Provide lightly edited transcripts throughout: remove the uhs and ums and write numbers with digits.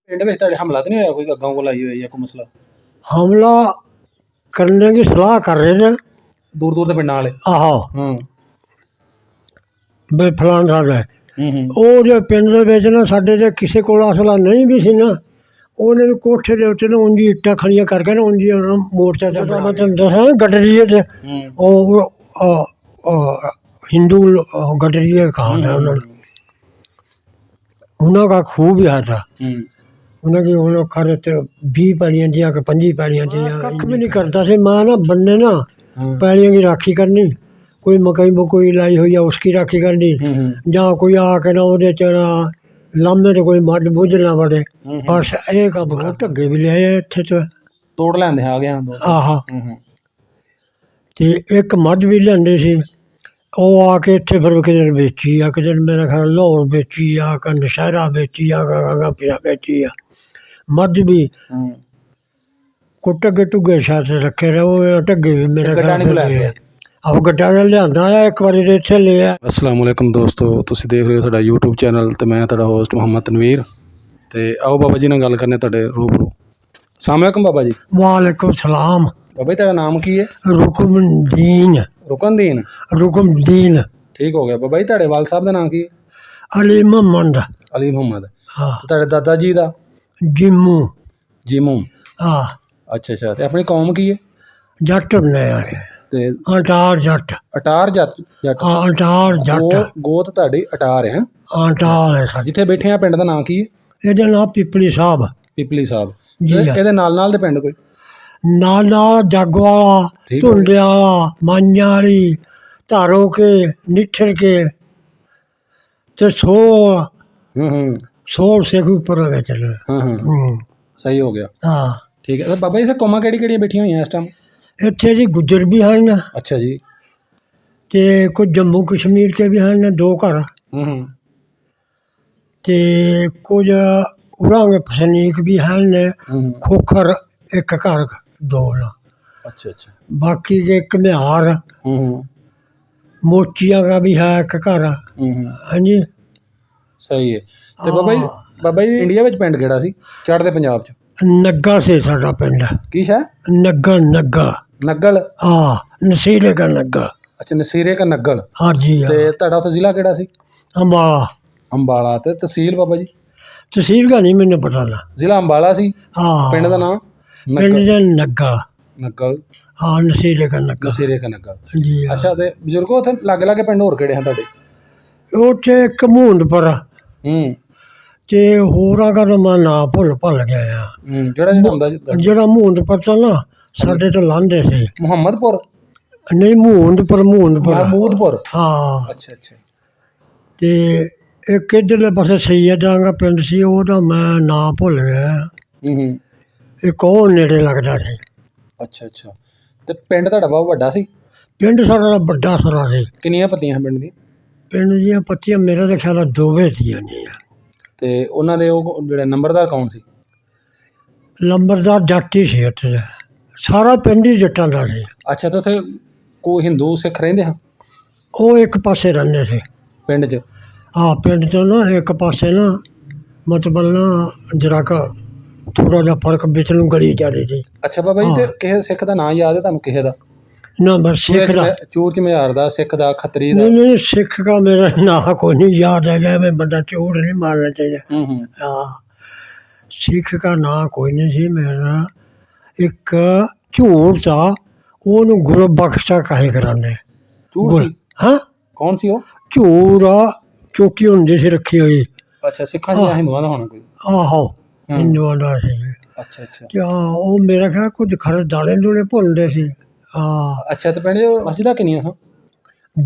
पिंड में ਤੁਹਾਡੇ ਹਮਲਾ ਤਾਂ ਨਹੀਂ ਹੋਇਆ ਕੋਈ ਅੱਗੋਂ ਕੋਲ ਆਈ ਹੋਈ ਜਾਂ ਕੋਈ ਮਸਲਾ हमला करने की सलाह कर रहे थे। ਦੂਰ ਦੂਰ ਦੇ ਪਿੰਡਾਂ ਵਾਲੇ आहो ਹੂੰ भी फलान साहब है ਹੂੰ ਉਹ ਜੋ ਪਿੰਡ ਦੇ ਵਿੱਚ ਨਾ ਸਾਡੇ ਤੇ ਕਿਸੇ ਕੋਲ ਅਸਲਾ ਨਹੀਂ ਵੀ ਸੀ ਨਾ, ਉਹਨੇ ਵੀ ਕੋਠੇ ਦੇ ਉੱਤੇ ਨਾ ਉਂਝ ਇੱਟਾਂ ਖੜੀਆਂ ਕਰਕੇ ਨਾ ਉਂਝ ਮੋਰਚਾ ਤੇ ਮੈਂ ਤੁਹਾਨੂੰ ਦੱਸਿਆ ਨਾ ਗਡਰੀਏ ਤੇ ਹੂੰ ਉਹ हिंदू गडरिए कहा था उन्होंने, उन्हों का खूब ही था। ਹੂੰ उन्होंने उन्होंने खर 20 पैलियां दियां कि 25 पैलियां दियां, कख भी नहीं करता सी। मां ना बनने ना पैलियां की राखी करनी, कोई मकई मकई लाई हुई है उसकी राखी करनी, ਜਾਂ कोई आके ना ਉਹਦੇ ਚ ਨਾ ਲਾਮੇ ਤੇ कोई मड बुझना बड़े, बस ਇਹ ਕੰਮ ਕਰ। ਢੱਗੇ ਵੀ ਲਿਆਏ ਇੱਥੇ ਤੇ ਤੋੜ ਲੈਂਦੇ ਆ ਗਿਆ ਦੋ ਆਹਾ, ਹੂੰ ਤੇ ਇੱਕ ਮੱਝ ਵੀ ਲਿਆਂਦੇ ਸੀ। ਉਹ ਆ ਕੇ ਇੱਥੇ ਫਿਰ ਕਿਤੇ ਵੇਚੀ ਆ, ਕਿਤੇ ਮੇਰਾ ਖਿਆਲ ਲਾਹੌਰ ਵੇਚੀ ਆ, ਕਿ ਨਸ਼ਹਿਰਾ ਵੇਚੀ ਆ, ਗਾਂਗਾਪੁਰਾ ਵੇਚੀ ਆ। ਮੱਝ ਵੀ ਹੂੰ ਕੋਈ ਢੱਗੇ ਢੁੱਗੇ ਛੱਤ ਰੱਖੇ ਰਹੇ, ਉਹ ਢੱਗੇ ਵੀ ਮੇਰਾ ਗੱਡਾ ਨਹੀਂ ਲੈ ਗਿਆ। ਆਹੋ ਗੱਡਾ ਨਾਲ ਲਿਆਂਦਾ ਆ, ਇੱਕ ਵਾਰੀ ਤੇ ਇੱਥੇ ਲਿਆ। अस्सलाम वालेकुम दोस्तों, ਤੁਸੀਂ ਦੇਖ ਰਹੇ ਹੋ ਸਾਡਾ YouTube ਚੈਨਲ ਤੇ ਮੈਂ ਤੁਹਾਡਾ ਹੋਸਟ ਮੁਹੰਮਦ ਤਨਵੀਰ। ਤੇ ਆਓ ਬਾਬਾ ਜੀ ਨਾਲ ਗੱਲ ਕਰਨੇ ਤੁਹਾਡੇ ਰੂਬਰੂ। अस्सलाम वालेकुम बाबा जी। वालेकुम सलाम। बाबा जी ਤੁਹਾਡਾ ਨਾਮ ਕੀ ਹੈ? रुकमदीन। रुकनदीन। रुकमदीन ਠੀਕ ਹੋ ਗਿਆ। ਬਾਬਾ ਜੀ ਤੁਹਾਡੇ ਵਾਲ ਸਾਹਿਬ ਦਾ ਨਾਮ ਕੀ ਹੈ? अली मोहम्मद। ਅਲੀ ਮੁਹੰਮਦ। हाँ ਤੁਹਾਡੇ ਦਾਦਾ ਜੀ ਦਾ? जिम्मू। ਜੀਮੂ। हाँ ਅੱਛਾ ਅੱਛਾ। ਤੇ ਆਪਣੀ ਕੌਮ ਕੀ ਹੈ? जट ने ਤੇ अटार जट। ਅਟਾਰ ਜੱਟ ਜੱਟ अटार जट ਗੋਤ ਤੁਹਾਡੀ ਅਟਾਰ ਹੈ? अटार है साडी। ਜਿੱਥੇ ਬੈਠੇ ਆ ਪਿੰਡ ਦਾ ਨਾਮ ਕੀ ਹੈ? ਇਹਦਾ ਨਾਮ ਪਿਪਲੀ ਸਾਹਿਬ ਪਿਪਲੀ ਸਾਹਿਬ। ਜੀ ਤੇ ਹਾਂ। ਇਹਦੇ ਨਾਲ ਨਾਲ ਦੇ ਪਿੰਡ ਕੋਈ? ਨਾਨਾ ਜਗਵਾਲਾ, ਠੀਕ ਹੈ। ਧੁੰਦਿਆ, ਮਾਈਆਂ ਵਾਲੀ, ਧਾਰੋ ਕੇ, ਨਿੱਠਰ ਕੇ ਤੇ ਸੋ ਹੂੰ ਸੇਖੂਪੁਰ ਵਿੱਚ। ਹਾਂ ਹਾਂ ਸਹੀ ਹੋ ਗਿਆ। ਹਾਂ ਠੀਕ ਹੈ। ਤੇ ਬਾਬਾ ਜੀ ਇੱਥੇ ਕੌਮਾਂ ਕਿਹੜੀ ਕਿਹੜੀਆਂ ਬੈਠੀਆਂ ਹੋਈਆਂ ਇਸ ਟਾਈਮ? ਇੱਥੇ ਜੀ ਗੁੱਜਰ ਵੀ ਹਨ ਅੱਛਾ ਜੀ। ਤੇ ਕੁਝ ਜੰਮੂ ਕਸ਼ਮੀਰ ਕੇ ਵੀ ਹਨ, 2 ਘਰ, ਹੂੰ ਤੇ ਕੁਝ ਉਰਾਂਗੇ ਫਸਨੀਕ ਵੀ ਹਨ, ਹੂੰ ਖੋਖਰ ਇੱਕ ਘਰ, 2 ਨਾ। ਅੱਛਾ ਅੱਛਾ। बाकी के कम्यार ਹੂੰ मोचिया का भी है एक घर। ਹੂੰ हाँ जी ਸਹੀ ਹੈ। ਤੇ ਬਾਬਾ ਜੀ ਇੰਡੀਆ ਵਿੱਚ ਪਿੰਡ ਕਿਹੜਾ ਸੀ ਚੜ੍ਹਦੇ ਪੰਜਾਬ 'ਚ? नग्गा से साडा पिंड। ਕੀ ਸ਼ਾ? नग्गा नग्गा। ਨੱਗਲ। हाँ नसीले का नग्गा। ਅੱਛਾ ਨਸੀਰੇ ਕਾ ਨੱਗਲ। हाँ जी हाँ। ਤੇ ਤੁਹਾਡਾ ਉੱਥੇ ਜ਼ਿਲ੍ਹਾ ਕਿਹੜਾ ਸੀ? अम्बाला। ਅੰਬਾਲਾ। ਤੇ ਤਹਿਸੀਲ ਬਾਬਾ ਜੀ? तहसील का नहीं मैंने पता ना। ਜ਼ਿਲ੍ਹਾ ਅੰਬਾਲਾ ਸੀ। हाँ ਪਿੰਡ ਦਾ ਨਾਮ? पिंड का नग्गा। ਨੱਗਲ। हाँ नसीले का नग्गा। ਨਸੀਰੇ ਕਾ ਨੱਗਲ। जी हाँ। ਅੱਛਾ। ਤੇ ਬਜ਼ੁਰਗੋ ਉੱਥੇ ਲਾਗੇ ਲਾਗੇ ਪਿੰਡ ਹੋਰ ਕਿਹੜੇ ਹਨ ਤੁਹਾਡੇ? ਉੱਥੇ ਕਮੂੰਦਪੁਰ ਹੂੰ ਤੇ ਹੋਰਾਂ ਦਾ ਮੈਂ ਨਾਂ ਭੁੱਲ ਗਿਆ ਆ। ਜਿਹੜਾ ਜਿਹੜਾ ਹੁੰਦਾ ਜਿਹੜਾ ਮੂੰਦਪੁਰ ਤਾਂ ਨਾ ਸਾਡੇ ਤੋਂ ਲਾਂਦੇ ਸੀ। ਮੁਹੰਮਦਪੁਰ? ਨਹੀਂ ਮੂੰਦਪੁਰ। ਮਹਿਮੂਦਪੁਰ। ਹਾਂ। ਅੱਛਾ ਅੱਛਾ। ਤੇ ਇੱਕ ਇੱਧਰਲੇ ਪਾਸੇ ਸੈਯਦਾਂ ਦਾ ਪਿੰਡ ਸੀ, ਉਹਦਾ ਮੈਂ ਨਾਂ ਭੁੱਲ ਗਿਆ। ਹੂੰ ਇੱਕ ਉਹ ਨੇੜੇ ਲੱਗਦਾ ਸੀ। ਅੱਛਾ ਅੱਛਾ। ਤੇ ਪਿੰਡ ਤੁਹਾਡਾ ਬਹੁਤ ਵੱਡਾ ਸੀ? ਪਿੰਡ ਸਾਡਾ ਵੱਡਾ ਸਾਰਾ ਸੀ। ਕਿੰਨੀਆਂ ਪੱਤੀਆਂ ਪਿੰਡ ਦੀਆਂ? ਪਿੰਡ ਦੀਆਂ ਪੱਤੀਆਂ ਮੇਰਾ ਤਾਂ ਖਿਆਲ 2 ਸੀਆਂ ਨੇ। ਤੇ ਉਹਨਾਂ ਦੇ ਉਹ ਜਿਹੜੇ ਨੰਬਰਦਾਰ ਕੌਣ ਸੀ? ਲੰਬਰਦਾਰ ਜੱਟ ਹੀ ਸੀ ਉੱਥੇ ਦਾ, ਸਾਰਾ ਪਿੰਡ ਹੀ ਜੱਟਾਂ ਦਾ ਸੀ। ਅੱਛਾ। ਤੇ ਉੱਥੇ ਕੋਈ ਹਿੰਦੂ ਸਿੱਖ ਰਹਿੰਦੇ ਹਨ ਉਹ ਇੱਕ ਪਾਸੇ ਰਹਿੰਦੇ ਸੀ ਪਿੰਡ 'ਚ? ਹਾਂ ਪਿੰਡ ਤੋਂ ਨਾ ਇੱਕ ਪਾਸੇ ਨਾ ਮਤਲਬ ਨਾ ਜਰਾ ਥੋੜ੍ਹਾ ਜਿਹਾ ਫਰਕ ਵਿੱਚ ਨੂੰ ਗਲੀ ਜਾ ਰਹੀ ਸੀ। ਅੱਛਾ ਬਾਬਾ ਜੀ। ਤੇ ਕਿਸੇ ਸਿੱਖ ਦਾ ਨਾਂ ਯਾਦ ਹੈ ਤੁਹਾਨੂੰ ਕਿਸੇ ਦਾ? ਨਾ ਬਸ ਸਿੱਖ ਦਾ ਚੂਰ ਚਮਿਆਰ ਦਾ, ਸਿੱਖ ਦਾ, ਖੱਤਰੀ ਦਾ? ਨਹੀਂ ਸਿੱਖ ਦਾ ਮੇਰਾ ਨਾਂ ਕੋਈ ਨਹੀਂ ਯਾਦ ਹੈਗਾ। ਮੈਂ ਬੰਦਾ ਝੂਠ ਨਹੀਂ ਮਾਰਨਾ ਚਾਹੀਦਾ। ਹਾਂ ਸਿੱਖ ਦਾ ਨਾਂ ਕੋਈ ਨਹੀਂ ਸੀ ਮੇਰਾ। ਇੱਕ ਝੂਠ ਦਾ, ਉਹਨੂੰ ਗੁਰਬਖਸ਼ਾ ਕਹੇ ਕਰਾਉਂਦੇ। ਝੂਠ ਸੀ? ਹਾਂ ਕੌਣ ਸੀ ਉਹ? ਝੂਠ ਆ ਚੌਕੀ ਹੁੰਦੀ ਸੀ ਰੱਖੀ ਹੋਈ। ਅੱਛਾ। ਸਿੱਖਾਂ ਜਾਂ ਹਿੰਦੂਆਂ ਦਾ ਹੋਣਾ ਕੋਈ? ਆਹੋ ਹਿੰਦੂਆਂ ਦਾ ਸੀ। ਅੱਛਾ ਅੱਛਾ। ਤੇ ਉਹ ਮੇਰਾ ਖਿਆਲ ਕੁਝ ਖਰੇ ਦਾਣੇ ਦੂਣੇ ਭੁੰਨਦੇ ਸੀ। ਹਾਂ। ਅੱਛਾ। ਤੇ ਪਿੰਡ 'ਚ ਮਸਜਿਦਾਂ ਕਿੰਨੀਆਂ ਸਨ?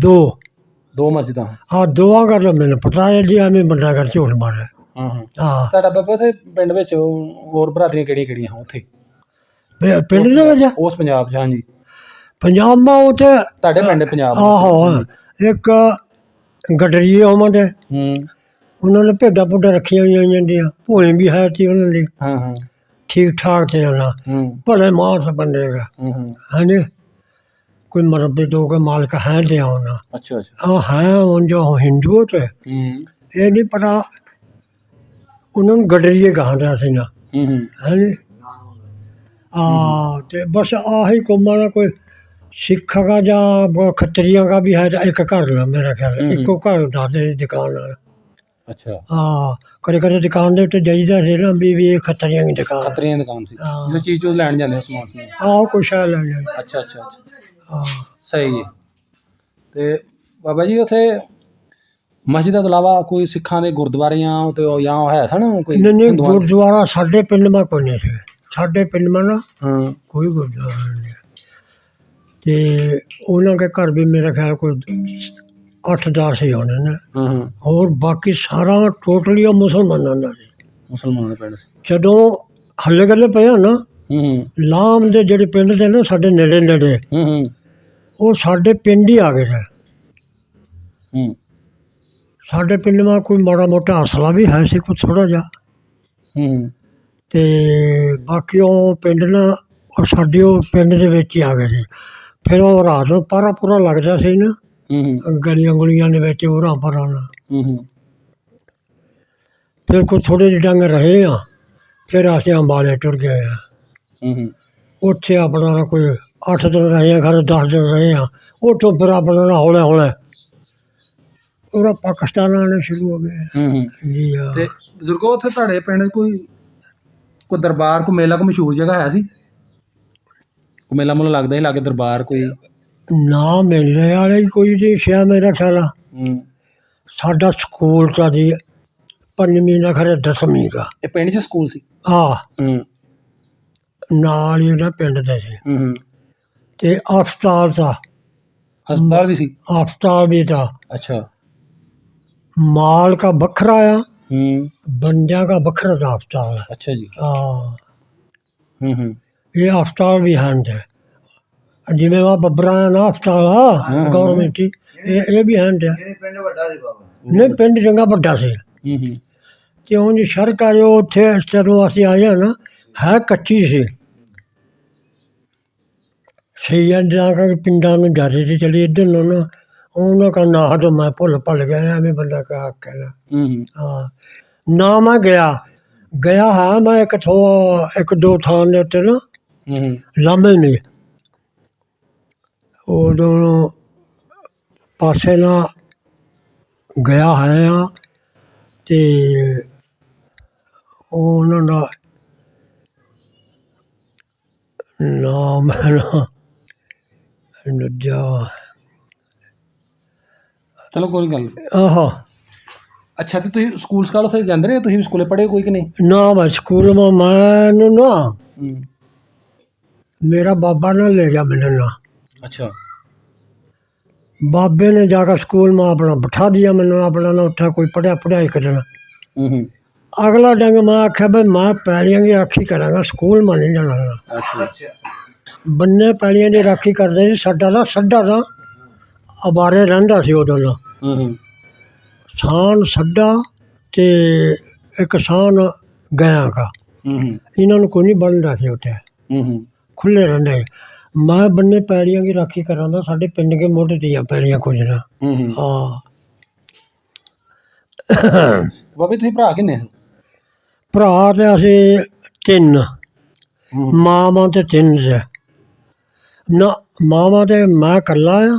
2 ਮਸਜਿਦਾਂ। ਹਾਂ 2 ਗੱਲ ਮੈਨੂੰ ਪਤਾ ਹੈ ਜੀ। ਐਵੇਂ ਬੰਦਾ ਕਰ ਝੂਠ ਮਾਰੇ। ਹਾਂ ਹਾਂ ਤੁਹਾਡਾ ਬਾਬਾ ਉੱਥੇ ਪਿੰਡ ਵਿੱਚ ਹੋਰ ਬਰਾਦਰੀਆਂ ਕਿਹੜੀਆਂ ਕਿਹੜੀਆਂ ਹਨ ਉੱਥੇ ਪਿੰਡ ਦੇ ਵਿੱਚ? ਉਸ ਪੰਜਾਬ 'ਚ? ਹਾਂਜੀ ਪੰਜਾਬ ਮਾ ਉੱਥੇ ਤੁਹਾਡੇ ਪਿੰਡ ਪੰਜਾਬ? ਆਹੋ ਇੱਕ ਗਡਰੀਏ ਹੋਵਾਂਗੇ, ਉਹਨਾਂ ਨੇ ਭੇਡਾਂ ਭੁੱਡਾਂ ਰੱਖੀਆਂ ਹੋਈਆਂ ਜਾਂਦੀਆਂ, ਭੋਏ ਵੀ ਹੈ ਸੀ ਉਹਨਾਂ ਦੀ। ਹਾਂ ਠੀਕ ਠਾਕ ਤੇ ਉਹਨਾਂ ਭਲੇ ਮਾਸ ਬੰਦੇ ਹੈਗਾ। ਹਾਂਜੀ ਕੋਈ ਮਰਬੇ ਦੋ ਕੇ ਮਾਲਕ ਹੈ ਤੇ ਉਹਨਾਂ। ਅੱਛਾ ਅੱਛਾ। ਹੈ ਹੁਣ ਜੋ ਹਿੰਦੂ ਤੇ ਇਹ ਨਹੀਂ ਪਤਾ ਉਹਨਾਂ ਨੂੰ ਗਡਰੀਏ ਕਹਾਂਦਾ ਸੀ ਨਾ ਹੂੰ ਹਾਂਜੀ ਤੇ ਬਸ ਆਹੀ ਕੌਮਾਂ ਦਾ ਕੋਈ ਸਿੱਖਾਂ ਦਾ ਜਾਂ ਖੱਤਰੀਆਂ ਦਾ ਵੀ ਹੈ ਇੱਕ ਘਰ ਨਾ ਮੇਰਾ ਖਿਆਲ ਇੱਕੋ ਘਰ ਦੱਸਦੇ ਦੁਕਾਨ ਨਾਲ ਅੱਛਾ ਕਦੇ ਕਦੇ ਦੁਕਾਨ ਦੇ ਉੱਤੇ ਜਾਈਦਾ ਸੀ ਨਾ ਵੀ ਇਹ ਖੱਤਰੀਆਂ ਦੀ ਦੁਕਾਨ ਖੱਤਰੀਆਂ ਦੀ ਦੁਕਾਨ ਸੀ ਜਦੋਂ ਚੀਜ਼ ਚੂਜ਼ ਲੈਣ ਜਾਂਦੇ ਹੋ ਸਮਾਨ ਕੁਛ ਆ ਲੈ ਲਿਆ ਅੱਛਾ ਅੱਛਾ ਅੱਛਾ ਸਹੀ ਜੀ। ਤੇ ਬਾਬਾ ਜੀ ਉੱਥੇ ਮਸਜਿਦਾਂ ਤੋਂ ਇਲਾਵਾ ਕੋਈ ਸਿੱਖਾਂ ਦੇ ਗੁਰਦੁਆਰਿਆਂ ਤੇ ਜਾਂ ਹੈ ਸਨ ਕੋਈ ਨਹੀਂ ਗੁਰਦੁਆਰਾ ਸਾਡੇ ਪਿੰਡ ਮਾ ਕੋਈ ਨਹੀਂ ਸੀ ਸਾਡੇ ਪਿੰਡ ਮਾ ਨਾ ਕੋਈ ਗੁਰਦੁਆਰਾ ਨਹੀਂ ਤੇ ਉਹਨਾਂ ਦੇ ਘਰ ਵੀ ਮੇਰਾ ਖਿਆਲ ਕੋਈ 8-10 ਹੀ ਹੋਣੇ ਨੇ ਹੋਰ ਬਾਕੀ ਸਾਰਾ ਟੋਟਲੀ ਉਹ ਮੁਸਲਮਾਨਾਂ ਦਾ ਸੀ ਮੁਸਲਮਾਨਾਂ ਦੇ ਪਿੰਡ ਸੀ ਜਦੋਂ ਹੱਲੇ ਗੱਲੇ ਪਿਆ ਨਾ ਲਾਮ ਦੇ ਜਿਹੜੇ ਪਿੰਡ ਦੇ ਨਾ ਸਾਡੇ ਨੇੜੇ ਨੇੜੇ ਉਹ ਸਾਡੇ ਪਿੰਡ ਹੀ ਆ ਗਏ ਨੇ ਸਾਡੇ ਪਿੰਡ ਮਾ ਕੋਈ ਮਾੜਾ ਮੋਟਾ ਹਸਲਾ ਵੀ ਹੈ ਸੀ ਕੁਛ ਥੋੜ੍ਹਾ ਜਿਹਾ ਤੇ ਬਾਕੀ ਉਹ ਪਿੰਡ ਨਾ ਉਹ ਸਾਡੇ ਉਹ ਪਿੰਡ ਦੇ ਵਿੱਚ ਹੀ ਆ ਗਏ ਸੀ ਫਿਰ ਉਹ ਰਾਤ ਨੂੰ ਪਾਰਾ ਪੂਰਾ ਲੱਗਦਾ ਸੀ ਨਾ ਗਲੀਆਂ ਗੁਲੀਆਂ ਦੇ ਵਿੱਚ ਉਰਾਂ ਪਰਾਂ ਫਿਰ ਕੋਈ ਥੋੜ੍ਹੇ ਜਿਹੇ ਡੰਗ ਰਹੇ ਆ ਫਿਰ ਅਸੀਂ ਅੰਬਾਲੇ ਟੁਰ ਗਏ ਆ ਉੱਥੇ ਆਪਣਾ ਕੋਈ 8 ਦਿਨ ਰਹੇ ਆ ਖਰੇ 10 ਦਿਨ ਰਹੇ ਆ ਉੱਥੋਂ ਫਿਰ ਆਪਣਾ ਹੌਲੇ ਹੌਲੇ ਉਹਦਾ ਪਾਕਿਸਤਾਨ ਆਉਣੇ ਸ਼ੁਰੂ ਹੋ ਗਏ ਜੀ ਹਾਂ। ਤੇ ਬਜ਼ੁਰਗੋ ਉੱਥੇ ਤੁਹਾਡੇ ਪਿੰਡ ਕੋਈ ਦਰਬਾਰ ਕੋਈ ਮੇਲਾ ਕੋਈ ਮਸ਼ਹੂਰ ਜਗ੍ਹਾ ਹੈ ਸੀ ਕੋਈ ਮੇਲਾ ਮੁਲਾ ਲੱਗਦਾ ਸੀ ਲਾਗੇ ਦਰਬਾਰ ਕੋਈ ਨਾ ਮੇਲੇ ਵਾਲੇ ਕੋਈ ਨਹੀਂ ਸ਼ਾਇਦ ਮੇਰਾ ਖਿਆਲ ਆ ਸਾਡਾ ਸਕੂਲ ਤਾਂ ਜੀ 5ਵੀਂ ਦਾ ਖਰੇ 10ਵੀਂ ਦਾ ਇਹ ਪਿੰਡ 'ਚ ਸਕੂਲ ਸੀ ਨਾਲ ਹੀ ਉਹਦਾ ਪਿੰਡ ਦੇ ਸੀ ਤੇ ਹਸਪਤਾਲ ਵੀ ਸੀ ਹਸਪਤਾਲ ਵੀ ਤਾਂ ਅੱਛਾ ਮਾਲ ਕਾ ਵੱਖਰਾ ਆ ਬੰਦਿਆਂ का ਵੱਖਰਾ ਦਾ ਹਸਪਤਾਲ ਹੈ ਅੱਛਾ ਜੀ ਇਹ ਹਸਪਤਾਲ ਵੀ ਹਨ ਤੇ ਜਿਵੇਂ ਵਾ ਬੱਬਰਾਂ ਨਾ ਹਸਪਤਾਲ ਆ ਗੌਰਮੈਂਟ ਇਹ ਵੀ ਹਨ ਤੇ ਪਿੰਡ ਵੱਡਾ ਸੀ ਬਾਬਾ ਨਹੀਂ ਪਿੰਡ ਚੰਗਾ ਵੱਡਾ ਸੀ ਤੇ ਉਂਝ ਸੜਕ ਆ ਜੋ ਉੱਥੇ ਜਦੋਂ ਅਸੀਂ ਆਏ ਹਾਂ ਨਾ ਹੈ ਕੱਚੀ ਸੀ ਸਹੀ ਆ ਜਾ ਕੇ ਪਿੰਡਾਂ ਨੂੰ ਜਾ ਰਹੇ ਸੀ ਚਲੀ ਇੱਧਰ ਨੂੰ ਨਾ ਉਹਨਾਂ ਦਾ ਨਾਂ ਤਾਂ ਮੈਂ ਭੁੱਲ ਗਿਆ ਐਵੇਂ ਬੰਦਾ ਕਾ ਆਖਿਆ ਨਾ ਮੈਂ ਗਿਆ ਹਾਂ ਮੈਂ ਇੱਕ ਦੋ ਥਾਂ ਦੇ ਉੱਤੇ ਨਾ ਲਾਂਭੇ ਨੇ ਉਦੋਂ ਪਾਸੇ ਨਾ ਗਿਆ ਹੈ ਆ ਤੇ ਉਹਨਾਂ ਦਾ ਨਾਮ ਹੈ ਨਾ ਦੂਜਾ ਚਲੋ ਕੋਈ ਗੱਲ ਅੱਛਾ ਤੇ ਤੁਸੀਂ ਸਕੂਲ ਸਕਾਲ ਉੱਥੇ ਜਾਂਦੇ ਰਹੇ ਤੁਸੀਂ ਵੀ ਸਕੂਲੇ ਪੜ੍ਹੇ ਕੋਈ ਕਿ ਨਹੀਂ ਨਾ ਮੈਂ ਸਕੂਲ ਮਾ ਮੈਨੂੰ ਨਾ ਮੇਰਾ ਬਾਬਾ ਨਾ ਲੈ ਗਿਆ ਮੈਨੂੰ ਨਾ ਅੱਛਾ ਬਾਬੇ ਨੇ ਜਾ ਕੇ ਸਕੂਲ ਮਾ ਆਪਣਾ ਬਿਠਾ ਦਿਆ ਮੈਨੂੰ ਆਪਣਾ ਨਾ ਉੱਥੇ ਕੋਈ ਪੜ੍ਹਾਈ ਕਰਨਾ ਅਗਲਾ ਡੰਗ ਮੈਂ ਆਖਿਆ ਬਈ ਮੈਂ ਪੈਲੀਆਂ ਦੀ ਰਾਖੀ ਕਰਾਂਗਾ ਸਕੂਲ ਮਾ ਨਹੀਂ ਜਾਣਾ ਬੰਨੇ ਪੈਲੀਆਂ ਦੀ ਰਾਖੀ ਕਰਦੇ ਸੀ ਸਾਡਾ ਦਾ ਅਬਾਰੇ ਰਹਿੰਦਾ ਸੀ ਉਦੋਂ ਦਾ ਸਾਨ ਸੱਡਾ ਤੇ ਇੱਕ ਸਾਨ ਗਿਆ ਕਾ ਇਹਨਾਂ ਨੂੰ ਕੋਈ ਨਹੀਂ ਬਣਦਾ ਸੀ ਉੱਥੇ ਖੁੱਲੇ ਰਹਿੰਦੇ ਮੈਂ ਬੰਨੇ ਪੈਲੀਆਂ ਦੀ ਰਾਖੀ ਕਰਾਂਦਾ ਸਾਡੇ ਪਿੰਡ ਕੇ ਮੁੱਢ ਦੀਆਂ ਪੈਲੀਆਂ ਕੁਝ ਨਾ ਬਾਬੇ ਤੁਸੀਂ ਭਰਾ ਕਿੰਨੇ ਭਰਾ ਤੇ ਅਸੀਂ 3 ਮਾਵਾਂ ਤੇ 3 ਸੀ ਨਾ ਮਾਵਾਂ ਤੇ ਮੈਂ ਇਕੱਲਾ ਆ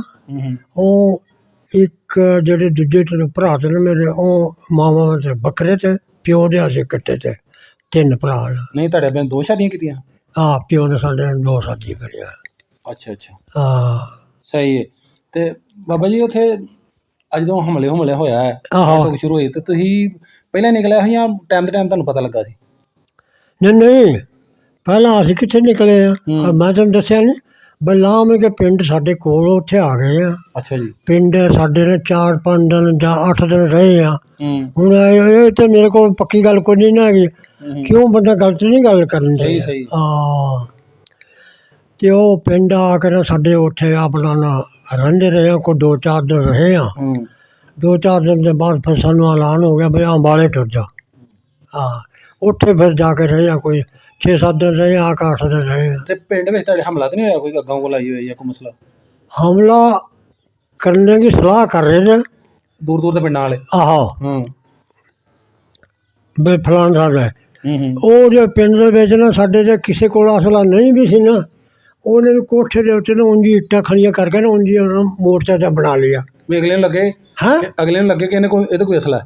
ਉਹ ਇੱਕ ਜਿਹੜੇ ਦੂਜੇ ਭਰਾ ਤੇ ਨੇ ਮੇਰੇ ਉਹ ਮਾਵਾਂ ਤੇ ਬੱਕਰੇ ਤੇ ਪਿਓ ਦੇ ਅਸੀਂ ਕੱਟੇ ਤੇ 3 ਭਰਾ ਨਹੀਂ ਤੁਹਾਡੇ ਪਿੰਡ 2 ਸ਼ਾਦੀਆਂ ਕੀਤੀਆਂ ਪਿਓ ਨੇ ਸਾਡੇ 2 ਸ਼ਾਦੀ ਕਰਿਆ ਅੱਛਾ ਸਹੀ ਹੈ ਤੇ ਬਾਬਾ ਜੀ ਉੱਥੇ ਅੱਜ ਜਦੋਂ ਹਮਲੇ ਹੋਇਆ ਹੈ ਸ਼ੁਰੂ ਹੋਈ ਤੇ ਤੁਸੀਂ ਪਹਿਲਾਂ ਨਿਕਲਿਆ ਸੀ ਜਾਂ ਟਾਈਮ ਦੇ ਟਾਈਮ ਤੁਹਾਨੂੰ ਪਤਾ ਲੱਗਾ ਸੀ ਨਹੀਂ ਪਹਿਲਾਂ ਅਸੀਂ ਕਿੱਥੇ ਨਿਕਲੇ ਆ ਮੈਂ ਤੁਹਾਨੂੰ ਦੱਸਿਆ ਨਹੀਂ ਬਲਾਮ ਕੇ ਪਿੰਡ ਸਾਡੇ ਕੋਲ ਉੱਥੇ ਆ ਗਏ ਆ ਅੱਛਾ ਜੀ ਪਿੰਡ ਸਾਡੇ ਨੇ 4-5 ਦਿਨ ਜਾਂ 8 ਦਿਨ ਰਹੇ ਆ ਹੁਣ ਇਹ ਤਾਂ ਮੇਰੇ ਕੋਲ ਪੱਕੀ ਗੱਲ ਕੋਈ ਨਹੀਂ ਨਾ ਹੈਗੀ ਕਿਉਂ ਬੰਦਾ ਗਲਤ ਨਹੀਂ ਗੱਲ ਕਰਨ ਸਹੀ ਤੇ ਉਹ ਪਿੰਡ ਆ ਕੇ ਨਾ ਸਾਡੇ ਉੱਥੇ ਆਪਣਾ ਨਾ ਰਹਿੰਦੇ ਰਹੇ ਆ ਕੋਈ 2-4 ਦਿਨ ਰਹੇ ਆ 2-4 ਦਿਨ ਦੇ ਬਾਅਦ ਫਿਰ ਸਾਨੂੰ ਐਲਾਨ ਹੋ ਗਿਆ ਬਈ ਅੰਬਾਲੇ ਟੁਰ ਜਾ ਉੱਥੇ ਫਿਰ ਜਾ ਕੇ ਰਹੇ ਆ ਕੋਈ 6-7 ਦਿਨ ਰਹੇ ਆ 8 ਦਿਨ ਰਹੇ ਆ ਤੇ ਪਿੰਡ ਵਿੱਚ ਤੁਹਾਡੇ ਹਮਲਾ ਤਾਂ ਨਹੀਂ ਹੋਇਆ ਕੋਈ ਅੱਗੋਂ ਕੋਲ ਆਈ ਹੋਈ ਜਾਂ ਕੋਈ ਮਸਲਾ ਹਮਲਾ ਕਰਨੇ ਦੀ ਸਲਾਹ ਕਰ ਰਹੇ ਨੇ ਦੂਰ ਦੇ ਪਿੰਡਾਂ ਵਾਲੇ ਵੀ ਫਲਾਣ ਸਾਡਾ ਹੈ। ਹੂੰ ਉਹ ਜੇ ਪਿੰਡ ਦੇ ਵਿੱਚ ਨਾ ਸਾਡੇ ਜੇ ਕਿਸੇ ਕੋਲ ਅਸਲਾ ਨਹੀਂ ਵੀ ਸੀ ਨਾ, ਉਹਨੇ ਵੀ ਕੋਠੇ ਦੇ ਉੱਤੇ ਨਾ ਉਂਝੀ ਇੱਟਾਂ ਖੜੀਆਂ ਕਰਕੇ ਨਾ ਉਂਝੀ ਉਹਨਾਂ ਮੋਰਚਾ ਜਿਹਾ ਬਣਾ ਲਿਆ। ਵੀ ਅਗਲੇ ਨੂੰ ਲੱਗੇ ਹੈਂ ਅਗਲੇ ਨੂੰ ਲੱਗੇ ਕਿ ਇਹਨੇ ਕੋਈ ਇਹਦੇ ਕੋਈ ਅਸਲਾ ਹੈ।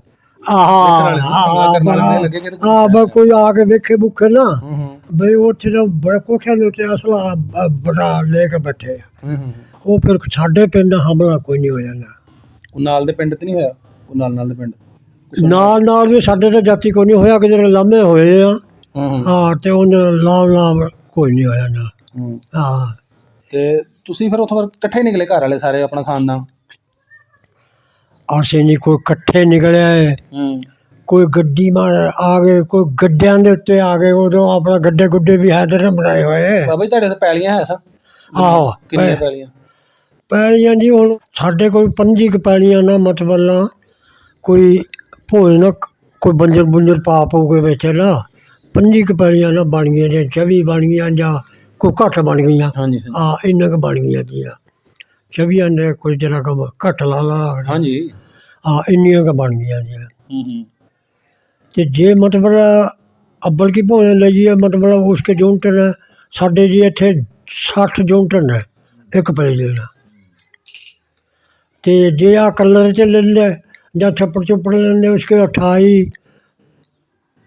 ਬਸ ਕੋਈ ਆ ਕੇ ਵੇਖੇ ਬੁੱਖੇ ਨਾ ਹੂੰ ਬਈ ਉੱਥੇ ਤਾਂ ਬੜੇ ਕੋਠਿਆਂ ਦੇ ਉੱਤੇ ਅਸਲਾ ਬੜਾ ਲੈ ਕੇ ਬੈਠੇ ਆ। ਹੂੰ ਉਹ ਫਿਰ ਸਾਡੇ ਪਿੰਡ ਹਮਲਾ ਕੋਈ ਨਹੀਂ ਹੋਇਆ ਨਾ। ਉਹ ਨਾਲ ਦੇ ਪਿੰਡ ਤੇ ਨਹੀਂ ਹੋਇਆ, ਉਹ ਨਾਲ ਦੇ ਪਿੰਡ ਨਾਲ ਵੀ ਸਾਡੇ ਤਾਂ ਜਾਤੀ ਕੋਈ ਨਹੀਂ ਹੋਇਆ, ਕਿਤੇ ਲਾਮੇ ਹੋਏ ਆ। ਹੂੰ ਹਾਂ ਤੇ ਉਹਨਾਂ ਲਾਮ ਕੋਈ ਨਹੀਂ ਹੋਇਆ ਨਾ। ਹੂੰ ਹਾਂ ਤੇ ਤੁਸੀਂ ਫਿਰ ਉੱਥੋਂ ਇਕੱਠੇ ਨਿਕਲੇ ਘਰ ਵਾਲੇ ਸਾਰੇ ਆਪਣਾ ਖਾਨਦਾਨ? ਅਸੀਂ ਨਹੀਂ ਕੋਈ ਇਕੱਠੇ ਨਿਕਲਿਆ ਹੈ, ਹੂੰ ਕੋਈ ਗੱਡੀ ਮਾਰ ਆ ਗਏ, ਕੋਈ ਗੱਡਿਆਂ ਦੇ ਉੱਤੇ ਆ ਗਏ। ਉਦੋਂ ਆਪਣਾ ਗੱਡੇ ਗੁੱਡੇ ਵੀ ਹੈ ਤੇ ਬਣਾਏ ਹੋਏ। ਬਾਬਾ ਜੀ ਤੁਹਾਡੇ ਤਾਂ ਪੈਲੀਆਂ ਹੈ ਸਾ? ਆਹੋ ਕਿੰਨੀਆਂ ਪੈਲੀਆਂ? ਪੈਲੀਆਂ ਜੀ ਹੁਣ ਸਾਡੇ ਕੋਈ 25 ਕੁ ਪੈਲੀਆਂ ਨਾ, ਮਤਲਬ ਨਾ ਕੋਈ ਭੋਜਨ ਕੋਈ ਬੰਜਰ ਪਾ ਪਊ ਕੇ ਵਿੱਚ ਨਾ 25 ਕੁ ਪੈਲੀਆਂ ਨਾ ਬਣ ਗਈਆਂ ਜਾਂ 24 ਬਣ ਗਈਆਂ ਜਾਂ ਕੋਈ ਘੱਟ ਬਣ ਗਈਆਂ। ਹਾਂਜੀ ਇੰਨਾ ਕੁ ਬਣ ਗਈਆਂ ਜੀ। 24 ਨੇ ਕੋਈ ਜਰਾ ਕੰਮ ਘੱਟ ਲਾ ਹਾਂਜੀ ਇੰਨੀਆਂ ਕੁ ਬਣ ਗਈਆਂ ਜੀ। ਹੂੰ ਤੇ ਜੇ ਮਤਲਬ ਅੱਬਲ ਕੀ ਭੋਜਨ ਲਈਏ ਮਤਲਬ ਉਸਕੇ ਯੂਨਿਟ ਸਾਡੇ ਜੀ ਇੱਥੇ 60 ਯੂਨਿਟ ਨੇ ਇੱਕ ਪੈਲੀ ਦਾ। ਤੇ ਜੇ ਆ ਕਲਰ 'ਚ ਲੈ ਲੈ ਜਾਂ ਛੱਪੜ ਚੁੱਪੜ ਲੈਂਦੇ ਉਸਕੇ 28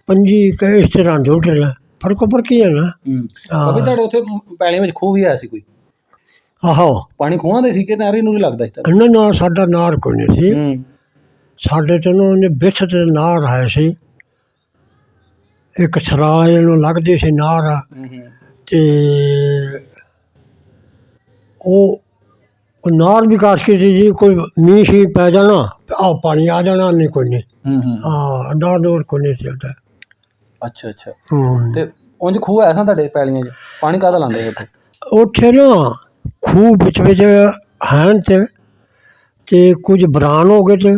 25 ਕੇ ਇਸ ਤਰ੍ਹਾਂ ਯੂਨਿਟ ਨੇ। ਫਰਕ ਹੀ ਹੈ ਨਾ। ਬਾਬਾ ਤੁਹਾਡੇ ਉੱਥੇ ਪੈਲੀਆਂ ਵਿੱਚ ਖੂਹ ਵੀ ਆਇਆ ਸੀ ਕੋਈ? ਆਹੋ ਪਾਣੀ ਖੂਹਾਂ ਦੇ ਸੀ ਕਿ ਨਹਿਰੀ ਨੂੰ ਲੱਗਦਾ ਸੀ? ਨਾ ਸਾਡਾ ਨਾਰ ਕੋਈ ਨਹੀਂ ਸੀ। ਸਾਡੇ ਤੋਂ ਉਹਨੇ ਬਿੱਠ ਤੇ ਨਾਰ ਆਇਆ ਸੀ, ਇੱਕ ਸਰਾਲ ਨੂੰ ਲੱਗਦੀ ਸੀ ਨਾਰ। ਤੇ ਉਹ ਨਾਰ ਵੀ ਕਾਸ਼ ਕੀਤੀ ਜੀ, ਕੋਈ ਮੀਂਹ ਸੀ ਪੈ ਜਾਣਾ ਆਹ ਪਾਣੀ ਆ ਜਾਣਾ, ਨਹੀਂ ਕੋਈ ਨਹੀਂ। ਨਾਰ ਕੋਈ ਨਹੀਂ ਸੀ ਉੱਥੇ। ਅੱਛਾ ਤੇ ਉਂਝ ਖੂਹ ਐਸਾ ਤੁਹਾਡੇ ਪੈਲੀਆਂ 'ਚ? ਪਾਣੀ ਕਾਹਦਾ ਲਾਉਂਦੇ ਉੱਥੇ? ਉੱਥੇ ਨਾ ਖੂਹ ਵਿੱਚ ਹਨ ਤੇ ਕੁਝ ਬਰਾਨ ਹੋ ਗਏ ਤੇ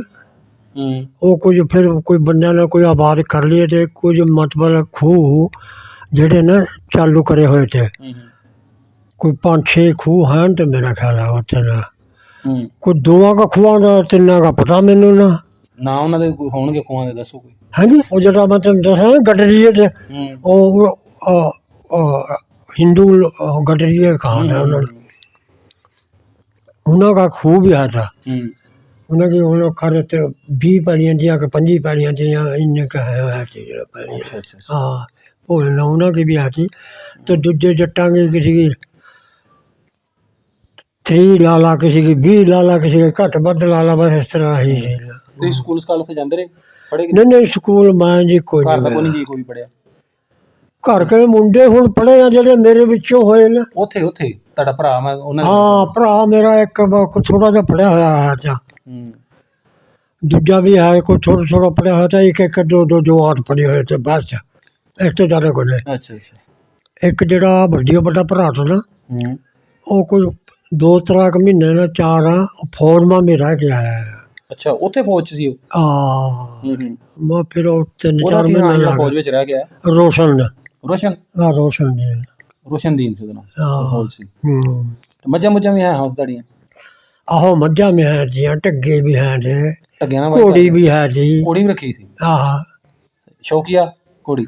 ਉਹ ਕੁਝ ਫਿਰ ਕੋਈ ਬੰਦਿਆਂ ਨੇ ਕੋਈ ਆਬਾਦ ਕਰ ਲਈਏ ਤੇ ਕੁਝ ਮਤਲਬ ਖੂਹ ਜਿਹੜੇ ਨਾ ਚਾਲੂ ਕਰੇ ਹੋਏ ਤੇ ਕੋਈ 5-6 ਖੂਹ ਹਨ ਤੇ ਮੇਰਾ ਖਿਆਲ ਆ ਉੱਥੇ ਨਾ ਕੋਈ 2 ਕਾ ਖੂਹਾਂ ਦਾ 3 ਕਾ ਪਤਾ ਮੈਨੂੰ ਨਾ ਉਹਨਾਂ ਦੇ ਕੋਈ ਹੋਣਗੇ ਖੂਹਾਂ ਦੇ, ਦੱਸੋ ਕੋਈ। ਹਾਂਜੀ ਉਹ ਜਿਹੜਾ ਮੈਂ ਤੁਹਾਨੂੰ ਦੱਸਿਆ ਗਡਰੀਏ ਤੇ ਉਹ ਹਿੰਦੂ ਗਡਰੀਏ ਕਹਾਉਂਦੇ ਉਹਨਾਂ ਦਾ ਖੂਹ ਵੀ ਆਇਆ। ਉਹਨਾਂ ਕੀ ਹੁਣ ਖਰੇ ਤੇ 20 ਪੈਲੀਆਂ ਦੀਆਂ ਕਿ 25 ਪੈਲੀਆਂ ਦੀਆਂ ਇੰਨੇ ਕੁ ਹੈ ਸੀ ਜਿਹੜਾ ਪੈਲੀਆਂ। ਹਾਂ ਭੋਜਨ ਉਹਨਾਂ ਕੀ ਵੀ ਆ ਸੀ। ਤੇ ਦੂਜੇ ਜੱਟਾਂ ਕੀ ਕਿਸੇ ਕੀ 3 ਲਾ ਲਾ, ਕਿਸੇ ਕੀ 20 ਲਾ ਲਾ, ਕਿਸੇ ਕੀ ਘੱਟ ਵੱਧ ਲਾ ਲਾ, ਬਸ ਇਸ ਤਰ੍ਹਾਂ ਹੀ ਸੀ। ਤੁਸੀਂ ਸਕੂਲ ਸਕਾਲ ਉੱਥੇ ਜਾਂਦੇ ਰਹੇ, ਪੜ੍ਹੇ? ਨਹੀਂ ਸਕੂਲ ਮੈਂ ਜੀ ਕੋਈ ਨਹੀਂ ਕੋਈ ਪੜ੍ਹਿਆ। ਘਰ ਕੇ ਮੁੰਡੇ ਹੁਣ ਪੜ੍ਹੇ ਆ ਜਿਹੜੇ ਮੇਰੇ ਵਿੱਚੋਂ ਹੋਏ ਨੇ ਉੱਥੇ ਤੁਹਾਡਾ ਭਰਾ? ਮੈਂ ਉਹਨਾਂ ਭਰਾ ਮੇਰਾ ਇੱਕ ਥੋੜਾ ਜਿਹਾ ਪੜ੍ਹਿਆ ਹੋਇਆ ਹੈ, ਦੂਜਾ ਵੀ ਹੈ ਕੋਈ ਥੋੜਾ ਪੜ੍ਹਿਆ ਹੋਇਆ ਤਾਂ ਇੱਕ ਦੋ 8 ਪੜ੍ਹੇ ਹੋਏ ਤੇ ਬਸ ਇਸ ਤੋਂ ਜ਼ਿਆਦਾ ਕੋਈ ਨਹੀਂ। ਅੱਛਾ ਇੱਕ ਜਿਹੜਾ ਵੱਡਾ ਭਰਾ ਤਾ ਨਾ ਉਹ ਕੋਈ 2-3 ਮਹੀਨੇ ਨਾਲ 4 ਫੌਰਮਾ ਮੇਰਾ ਕੇ ਆਇਆ। ਅੱਛਾ ਉੱਥੇ ਫੌਜ 'ਚ ਸੀ ਉਹ? ਮੈਂ ਫਿਰ ਉਹ 3-4 ਮਹੀਨੇ ਫੌਜ ਵਿੱਚ ਰਹਿ ਗਿਆ। ਰੋਸ਼ਨਦੀਨ ਸੀ ਉਹਦਾ ਨਾਮ। ਫੌਜ ਸੀ। ਮੱਝਾਂ ਵੀ ਹੈ ਤੁਹਾਡੀਆਂ? ਆਹੋ ਮੱਝਾਂ ਵੀ ਹੈ ਜੀ, ਢੱਗੇ ਵੀ ਹੈ ਜੀ, ਘੋੜੀ ਵੀ ਹੈ ਜੀ। ਘੋੜੀ ਵੀ ਰੱਖੀ ਸੀ? ਸ਼ੌਕੀਆ ਘੋੜੀ?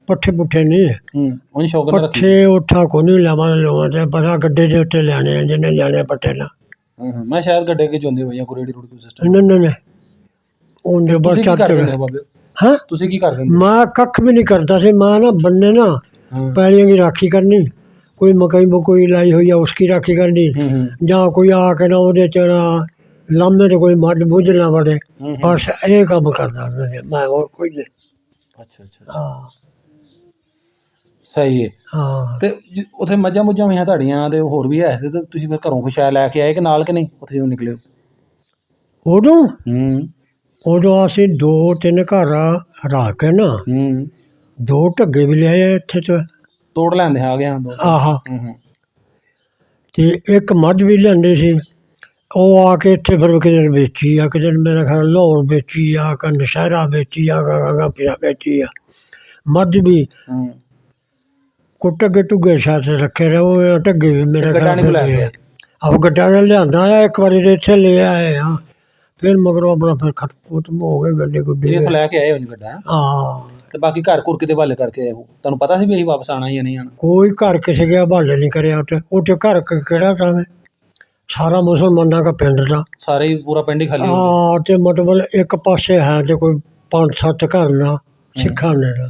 ਪੱਠੇ ਪੁੱਠੇ ਨਹੀਂ ਸ਼ੌਕ ਪੱਠੇ ਉੱਠਾ ਕੋ ਨਹੀਂ ਲਵਾਂ ਤੇ ਬੜਾ ਗੱਡੇ ਦੇ ਉੱਤੇ ਲੈਣੇ ਆ ਜਿਹਨੇ ਲੈਣੇ ਪੱਠੇ ਨਾ। ਮੈਂ ਸ਼ਾਇਦ ਗੱਡੇ ਕੇ ਚੁੰਦੇ ਹੋਏ ਜਾਂ ਕੋਈ ਰੇੜੀ ਰੂੜੀ ਕੋਈ ਸਿਸਟਮ? ਨਹੀਂ ਉਹਦੇ ਬਸ ਹਾਂ। ਤੁਸੀਂ ਕੀ ਕਰਦੇ? ਮੈਂ ਕੱਖ ਵੀ ਨਹੀਂ ਕਰਦਾ ਸੀ। ਮੈਂ ਨਾ ਬੰਨੇ ਨਾ ਪੈਲੀਆਂ ਦੀ ਰਾਖੀ ਕਰਨੀ, ਕੋਈ ਮਕਈ ਬਕਈ ਲਾਈ ਹੋਈ ਆ ਉਸकी ਰਾਖੀ ਕਰਨੀ, ਜਾਂ ਕੋਈ ਆ ਕੇ ਨਾ ਉਹਦੇ ਚ ਲਾਮੇ ਤੇ ਕੋਈ ਮੱਝ ਬੁੱਝ ਨਾ ਵੜੇ, ਬਸ ਇਹ ਕੰਮ ਕਰਦਾ ਹੁੰਦਾ ਸੀ ਮੈਂ, ਹੋਰ ਕੋਈ ਨਹੀਂ। ਅੱਛਾ ਸਹੀ ਹੈ। ਤੇ ਉੱਥੇ ਮੱਝਾਂ ਮੁੱਝਾਂ ਵੀ ਤੁਹਾਡੀਆਂ ਤੇ ਹੋਰ ਵੀ ਹੈ ਤੇ ਤੁਸੀਂ ਫਿਰ ਘਰੋਂ ਕੁਛ ਲੈ ਕੇ ਆਏ ਕਿ ਨਾਲ ਕਿ ਨਹੀਂ ਉੱਥੇ ਜਦੋਂ ਨਿਕਲੇ? ਉਦੋਂ ਅਸੀਂ 2-3 ਘਰ ਰੱਖ ਕੇ ਨਾ 2 ਢੱਗੇ ਵੀ ਲਿਆਏ ਇੱਥੇ ਤੋਂ ਤੋੜ ਲੈਂਦੇ ਆ ਗਿਆ। ਤੇ ਇੱਕ ਮੱਝ ਵੀ ਲਿਆਂਦੇ ਸੀ, ਉਹ ਆ ਕੇ ਇੱਥੇ ਫਿਰ ਕਿਸੇ ਦਿਨ ਵੇਚੀ ਆ, ਕਿਸੇ ਦਿਨ ਮੇਰਾ ਖਿਆਲ ਲਾਹੌਰ ਵੇਚੀ ਆ, ਨਸ਼ਹਿਰਾ ਵੇਚੀ ਆ, ਪਿਆ ਵੇਚੀ ਆ। ਮੱਝ ਵੀ ਕੋਈ ਢੱਗੇ ਢੁੱਗੇ ਛੱਤ ਰੱਖੇ ਰਹੇ, ਉਹ ਢੱਗੇ ਵੀ ਮੇਰਾ ਖਿਆਲ ਆਹੋ ਗੱਡਾ ਲਿਆਂਦਾ ਆ। ਇੱਕ ਵਾਰੀ ਇੱਥੇ ਲੈ ਆਏ ਫਿਰ ਮਗਰੋਂ ਆਪਣਾ ਫਿਰ ਖਤਮ ਹੋ ਗਏ ਗੱਡੇ ਗੁੱਡੇ। ਜਿਹੜੇ ਇੱਥੋਂ ਲੈ ਕੇ ਆਏ ਹੋ ਨਹੀਂ ਗੱਡਾ, ਹਾਂ ਤੇ ਬਾਕੀ ਘਰ ਘੁਰ ਕਿਤੇ ਹਵਾਲੇ ਕਰਕੇ ਆਏ ਹੋ? ਤੁਹਾਨੂੰ ਪਤਾ ਸੀ ਵੀ ਅਸੀਂ ਵਾਪਸ ਆਣਾ ਜਾਂ ਨਹੀਂ ਆਣਾ? ਕੋਈ ਘਰ ਕਿਸੇ ਗਿਆ ਹਵਾਲੇ ਨਹੀਂ ਕਰਿਆ ਉੱਥੇ ਘਰ ਕਿਹੜਾ ਤਾਂ ਸਾਰਾ ਮੁਸਲਮਾਨਾਂ ਦਾ ਪਿੰਡ ਦਾ ਸਾਰੇ ਹੀ ਪੂਰਾ ਪਿੰਡ ਹੀ ਖਾਲੀ ਹੋ ਗਿਆ? ਹਾਂ ਤੇ ਮਤਲਬ ਇੱਕ ਪਾਸੇ ਹੈ ਤੇ ਕੋਈ 5-7 ਘਰ ਨਾ ਸਿੱਖਾਂ ਦੇ ਨਾ,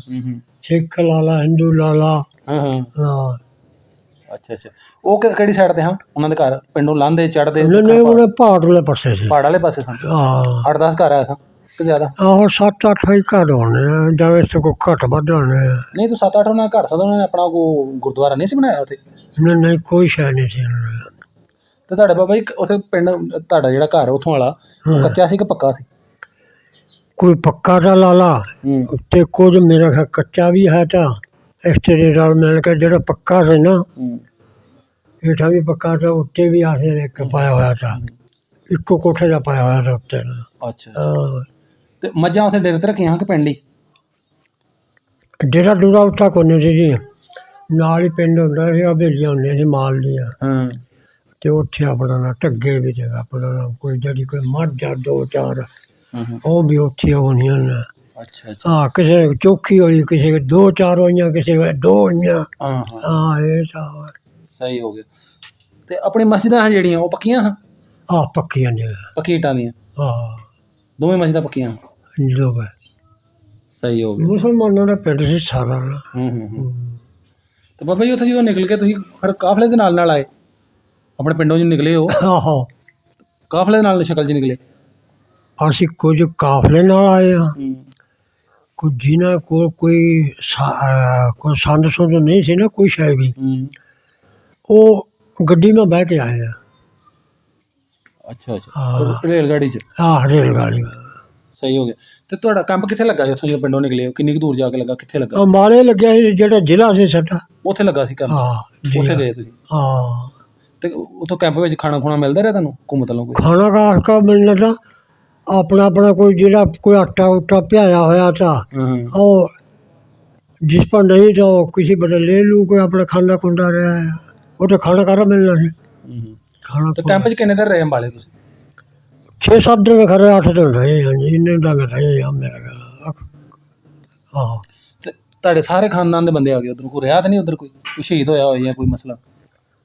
ਸਿੱਖ ਲਾ ਲਾ, ਹਿੰਦੂ ਲਾ ਲਾ। ਹਾਂ ਹਾਂ ਹਾਂ ਅੱਛਾ ਅੱਛਾ। ਉਹ ਕਿਹੜੀ ਸਾਈਡ ਤੇ ਹਾਂ ਉਹਨਾਂ ਦੇ ਘਰ? ਪਿੰਡੋਂ ਲਾਂਦੇ ਚੜਦੇ? ਨਹੀਂ ਉਹਨੇ ਪਹਾੜ ਵਾਲੇ ਪਾਸੇ ਸੀ। ਪਹਾੜ ਵਾਲੇ ਪਾਸੇ ਸਨ? ਹਾਂ 8-10 ਘਰ ਆਇਆ ਸਾਂ ਕਿ ਜ਼ਿਆਦਾ? ਆਹੋ 7-8 ਹੀ ਘਰ ਹੋਣੇ ਆ, ਜਾਂ ਇਸ ਤੋਂ ਕੋਈ ਘੱਟ ਵੱਧ ਹੋਣੇ ਆ। ਨਹੀਂ ਤੂੰ 7-8 ਉਹਨਾਂ ਦੇ ਘਰ ਸਨ, ਉਹਨਾਂ ਨੇ ਆਪਣਾ ਕੋਈ ਗੁਰਦੁਆਰਾ ਨਹੀਂ ਸੀ ਬਣਾਇਆ ਉੱਥੇ? ਨਹੀਂ ਕੋਈ ਸ਼ੈ ਨਹੀਂ ਸੀ ਉਹਨਾਂ ਨੇ। ਤੇ ਤੁਹਾਡੇ ਬਾਬਾ ਜੀ ਉੱਥੇ ਪਿੰਡ ਤੁਹਾਡਾ ਜਿਹੜਾ ਘਰ ਉੱਥੋਂ ਵਾਲਾ ਕੱਚਾ ਸੀ ਕਿ ਪੱਕਾ ਸੀ? ਕੋਈ ਪੱਕਾ ਦਾ ਲਾ ਲਾ ਉੱਤੇ, ਕੁਝ ਮੇਰਾ ਖਿਆਲ ਕੱਚਾ ਵੀ ਹੈ ਤਾਂ ਇਸ ਤੇਰੇ ਨਾਲ ਮਿਲ ਕੇ ਜਿਹੜਾ ਪੱਕਾ ਸੀ ਨਾ, ਹੇਠਾਂ ਵੀ ਪੱਕਾ ਤਾਂ ਉੱਤੇ ਵੀ ਆਸੇ ਇੱਕ ਪਾਇਆ ਹੋਇਆ ਤਾਂ, ਇੱਕੋ ਕੋਠੇ ਦਾ ਪਾਇਆ ਹੋਇਆ ਤਾਂ ਉੱਤੇ। ਅੱਛਾ ਤੇ ਮੱਝਾਂ ਉੱਥੇ ਡੇਰੇ ਤੇ ਰੱਖੀਆਂ ਕਿ ਪਿੰਡ ਹੀ? ਡੇਰਾ ਡੂਰਾ ਉੱਥਾ ਕੋਨੇ ਸੀ ਜੀ, ਨਾਲ ਹੀ ਪਿੰਡ ਹੁੰਦਾ ਸੀ, ਹਵੇਲੀਆਂ ਹੁੰਦੀਆਂ ਸੀ ਮਾਲ ਦੀਆਂ। ਤੇ ਉੱਥੇ ਆਪਣਾ ਨਾ ਢੱਗੇ ਵੀ ਤੇ ਆਪਣਾ ਨਾ ਕੋਈ ਜਿਹੜੀ ਕੋਈ ਮੱਝ ਆ 2-4 ਉਹ ਵੀ ਉੱਥੇ ਹੋਣੀਆਂ ਨੇ। ਅੱਛਾ ਅੱਛਾ। ਹਾਂ ਕਿਸੇ ਚੌਖੀ ਹੋਈ, ਕਿਸੇ 2-4 ਹੋਈਆਂ, ਕਿਸੇ 2 ਹੋਈਆਂ। ਹਾਂ ਇਹ ਤਾਂ ਸਹੀ ਹੋ ਗਿਆ। ਤੇ ਆਪਣੀ ਮਸਜਿਦਾਂ ਜਿਹੜੀਆਂ ਉਹ ਪੱਕੀਆਂ ਹਾਂ? ਹਾਂ ਪੱਕੀਆਂ ਨੇ, ਪੱਕੀ ਇੱਟਾਂ ਦੀਆਂ? ਹਾਂ ਦੋਵੇਂ ਮਸਜਿਦਾਂ ਪੱਕੀਆਂ? ਦੋਵੇਂ। ਸਹੀ ਹੋ ਗਿਆ। ਮੁਸਲਮਾਨਾਂ ਦਾ ਪਿੰਡ ਸੀ ਸਾਰਾ। ਤੇ ਬਾਬਾ ਜੀ ਉੱਥੇ ਜਦੋਂ ਨਿਕਲ ਕੇ ਤੁਸੀਂ ਫਿਰ ਕਾਫਲੇ ਦੇ ਨਾਲ ਆਏ? ਆਪਣੇ ਪਿੰਡੋਂ ਜੀ ਨਿਕਲੇ ਹੋ? ਆਹੋ ਕਾਫਲੇ ਦੇ ਨਾਲ ਸ਼ਕਲ 'ਚ ਨਿਕਲੇ? ਅਸੀਂ ਕੁਝ ਕਾਫਲੇ ਨਾਲ ਆਏ ਹਾਂ, ਕੁਝ ਜਿਨ੍ਹਾਂ ਕੋਲ ਕੋਈ ਸੰਦ ਸੁੰਦ ਨਹੀਂ ਸੀ ਨਾ ਕੋਈ ਸ਼ਾਇਦ ਵੀ, ਉਹ ਗੱਡੀ ਮੈਂ ਬਹਿ ਕੇ ਆਏ ਆ। ਅੱਛਾ ਅੱਛਾ। ਰੇਲ ਗੱਡੀ 'ਚ? ਹਾਂ ਰੇਲ ਗਾੜੀ। ਸਹੀ ਹੋ ਗਿਆ। ਤੇ ਤੁਹਾਡਾ ਕੈਂਪ ਕਿੱਥੇ ਲੱਗਾ ਸੀ ਉੱਥੋਂ ਜਦੋਂ ਪਿੰਡੋਂ ਨਿਕਲੇ ਹੋ? ਕਿੰਨੀ ਕੁ ਦੂਰ ਜਾ ਕੇ ਲੱਗਾ? ਕਿੱਥੇ ਲੱਗਾ? ਅੰਬਾਲੇ ਲੱਗਿਆ ਸੀ, ਜਿਹੜਾ ਜ਼ਿਲ੍ਹਾ ਸੀ ਸਾਡਾ ਉੱਥੇ ਲੱਗਾ ਸੀ ਕੈਂਪ? ਹਾਂ ਉੱਥੇ ਗਏ ਤੁਸੀਂ? ਹਾਂ। ਤੇ ਉੱਥੋਂ ਕੈਂਪ ਵਿੱਚ ਖਾਣਾ ਖੁਣਾ ਮਿਲਦਾ ਰਿਹਾ ਤੁਹਾਨੂੰ? ਘੁੰਮਤ ਲਓ? ਖਾਣਾ ਕਾ ਮਿਲਣਾ ਤਾਂ ਆਪਣਾ ਆਪਣਾ ਕੋਈ ਜਿਹੜਾ ਕੋਈ ਆਟਾ ਉਟਾ ਪਿਆਇਆ ਹੋਇਆ ਤਾਂ ਉਹ ਜਿਸ ਪਰ ਨਹੀਂ ਤਾਂ ਉਹ ਕਿਸੇ ਬੜੇ ਲੈ ਲੂ, ਕੋਈ ਆਪਣਾ ਖਾਣਾ ਖੁੰਡਾ ਰਿਹਾ ਹੈ ਉਹ ਤਾਂ ਖਾਣਾ ਕਾਰਾ ਮਿਲਣਾ ਸੀ ਖਾਣਾ। ਤੇ ਕੈਂਪ 'ਚ ਕਿੰਨੇ ਦਿਨ ਰਹੇ ਅੰਬਾਲੇ ਤੁਸੀਂ? 6-7 ਦਿਨ ਖਰੇ, 8 ਦਿਨ ਰਹੇ ਹਾਂ ਜੀ, ਇੰਨੇ ਡੰਗ ਰਹੇ ਆ ਮੇਰੇ ਕੋਲ। ਹਾਂ। ਤੇ ਤੁਹਾਡੇ ਸਾਰੇ ਖਾਨਦਾਨ ਦੇ ਬੰਦੇ ਆ ਗਏ ਉੱਧਰ? ਕੋਈ ਰਿਹਾ ਤਾਂ ਨਹੀਂ ਉੱਧਰ? ਕੋਈ ਸ਼ਹੀਦ ਹੋਇਆ ਹੋਇਆ ਜਾਂ ਕੋਈ ਮਸਲਾ?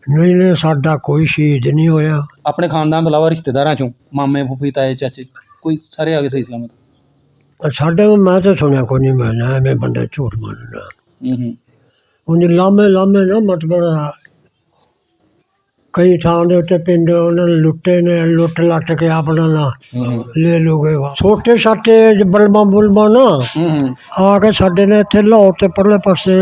ਨਹੀਂ ਨਹੀਂ ਸਾਡਾ ਕੋਈ ਸ਼ਹੀਦ ਨਹੀਂ ਹੋਇਆ। ਆਪਣੇ ਖਾਨਦਾਨ ਤੋਂ ਇਲਾਵਾ ਰਿਸ਼ਤੇਦਾਰਾਂ 'ਚੋਂ ਮਾਮੇ ਫੁੱਫੀ ਤਾਏ ਚਾਚੇ ਕੋਈ ਸਾਰੇ ਆ ਗਏ ਸਹੀ ਸਲਾਮਤ? ਸਾਡੇ ਮੈਂ ਤਾਂ ਸੁਣਿਆ ਕੋਈ ਨਹੀਂ, ਮੈਂ ਨਾ ਐਵੇਂ ਬੰਦਾ ਝੂਠ ਮਾਰਨਾ। ਉਹਨੇ ਲਾਮੇ ਨਾ ਮਤਲਬ ਕਈ ਥਾਂ ਦੇ ਉੱਤੇ ਪਿੰਡ ਉਹਨਾਂ ਨੇ ਲੁੱਟੇ ਨੇ, ਲੁੱਟ ਲੱਟ ਕੇ ਆਪਣਾ ਨਾ ਲੈ ਲੂਗੇ। ਛੋਟੇ ਛਾਟੇ ਬਲਬਾਂ ਬੁਲਬਾਂ ਨਾ ਆ ਕੇ ਸਾਡੇ ਨੇ ਇੱਥੇ ਲਾਹੌਰ ਤੇ ਪਰਲੇ ਪਾਸੇ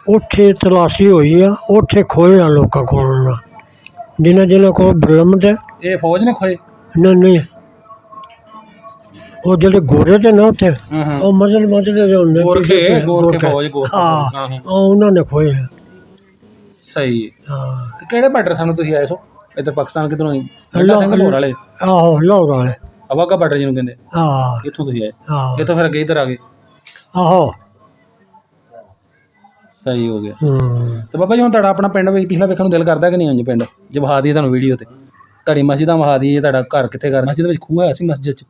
ਉੱਥੇ ਤਲਾਸ਼ੀ ਹੋਈ ਆ, ਉੱਥੇ ਖੋਏ ਆ ਲੋਕਾਂ ਕੋਲ, ਜਿਹਨਾਂ ਕੋਲ ਬਲਮ ਤੇ। ਇਹ ਫੌਜ ਨੇ ਖੋਏ? ਨਹੀਂ ਉਹ ਜਿਹੜੇ ਗੋਰੇ ਤੇ ਨਾ ਉੱਥੇ ਉਹ ਮਜਲ ਦੇ ਹੁੰਦੇ ਉਹਨਾਂ ਨੇ ਖੋਏ। ਸਹੀ। ਹਾਂ। ਤੇ ਕਿਹੜੇ ਬਾਰਡਰ ਸਾਨੂੰ ਤੁਸੀਂ ਆਏ ਸੋ ਇੱਧਰ ਪਾਕਿਸਤਾਨ ਕਿੱਧਰੋਂ? ਲਾਹੌਰ ਵਾਲੇ? ਆਹੋ ਲਾਹੌਰ ਵਾਲੇ, ਵਾਹਗਾ ਬਾਰਡਰ ਜਿਹਨੂੰ ਕਹਿੰਦੇ। ਹਾਂ ਇੱਥੋਂ ਤੁਸੀਂ ਆਏ? ਇੱਥੋਂ ਫਿਰ ਅੱਗੇ ਇੱਧਰ ਆ ਗਏ? ਆਹੋ ਸਹੀ ਹੋ ਗਿਆ। ਤੇ ਬਾਬਾ ਜੀ ਹੁਣ ਤੁਹਾਡਾ ਆਪਣਾ ਪਿੰਡ ਵਿੱਚ ਪਿਛਲਾ ਵੇਖਣ ਨੂੰ ਦਿਲ ਕਰਦਾ ਕਿ ਨਹੀਂ? ਉਂਝ ਪਿੰਡ ਜੇ ਵਿਖਾ ਦਈਏ ਤੁਹਾਨੂੰ ਵੀਡੀਓ ਤੇ, ਤੁਹਾਡੀ ਮਸਜਿਦਾਂ ਵਿਖਾ ਦਈਏ, ਤੁਹਾਡਾ ਘਰ ਕਿੱਥੇ? ਘਰ ਮਸਜਿਦ ਵਿੱਚ ਖੂਹ ਹੋਇਆ ਸੀ? ਮਸਜਿਦ 'ਚ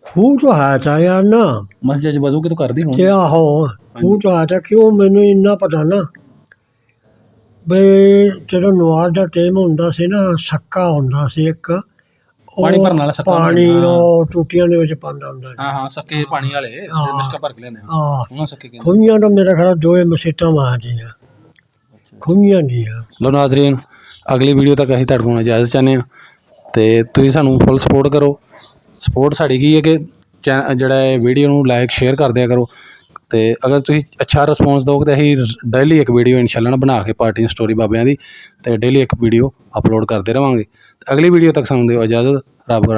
ਖੂਹ ਤਾਂ ਹੈ ਤਾਂ ਯਾਰ ਨਾ, ਮਸਜਿਦ 'ਚ ਵਜ਼ੂ ਕਿਤੋਂ ਕਰਦੀ ਹੁਣ? ਆਹੋ ਖੂਹ ਤਾਂ ਹੈ ਤਾਂ, ਕਿਉਂ ਮੈਨੂੰ ਇੰਨਾ ਪਤਾ ਨਾ ਬਈ ਜਦੋਂ ਨਵਾਜ਼ ਦਾ ਟਾਈਮ ਹੁੰਦਾ ਸੀ ਨਾ, ਸੱਕਾ ਹੁੰਦਾ ਸੀ ਇੱਕ ਪਾਣੀ ਭਰਨ ਵਾਲਾ ਸੱਕਾ, ਪਾਣੀ ਉਹ ਟੂਟੀਆਂ ਦੇ ਵਿੱਚ ਪਾਉਂਦਾ ਹੁੰਦਾ। ਹਾਂ ਸੱਕੇ ਪਾਣੀ ਵਾਲੇ ਮਿਸ਼ਕਾ ਭਰ ਕੇ ਲੈਂਦੇ ਹਾਂ ਸੱਕੇ। ਖੂਹੀਆਂ ਤਾਂ ਮੇਰਾ ਖਿਆਲ 2 ਮਸੀਤਾਂ ਮਾਰਦੀਆਂ, ਖੂਹੀਆਂ ਦੀਆਂ। ਲੋ ਨਾਜ਼ਰੀਨ, ਅਗਲੀ ਵੀਡੀਓ ਤੱਕ ਅਸੀਂ ਤੁਹਾਡੇ ਕੋਲ ਇਜਾਜ਼ਤ ਚਾਹੁੰਦੇ ਹਾਂ ਤੇ ਤੁਸੀਂ ਸਾਨੂੰ ਫੁੱਲ ਸਪੋਰਟ ਕਰੋ। ਸਪੋਰਟ ਸਾਡੀ ਕੀ ਹੈ ਕਿ ਜਿਹੜਾ ਇਹ ਵੀਡੀਓ ਨੂੰ ਲਾਈਕ ਸ਼ੇਅਰ ਕਰ ਦਿਆ ਕਰੋ, ਤੇ ਅਗਰ ਤੁਸੀਂ ਅੱਛਾ ਰਿਸਪੌਂਸ ਦਿਓਗੇ ਤਾਂ ਅਸੀਂ ਡੇਲੀ ਇੱਕ ਵੀਡੀਓ ਇਨਸ਼ਾਅੱਲਾ ਬਣਾ ਕੇ ਪਾਰਟੀ ਸਟੋਰੀ ਬਾਬਿਆਂ ਦੀ, ਤੇ ਡੇਲੀ ਇੱਕ ਵੀਡੀਓ ਅਪਲੋਡ ਕਰਦੇ ਰਹਾਂਗੇ। ਅਗਲੀ ਵੀਡੀਓ ਤੱਕ ਸਾਨੂੰ ਦਿਓ ਇਜਾਜ਼ਤ। ਰੱਬ ਰੱਖਾ।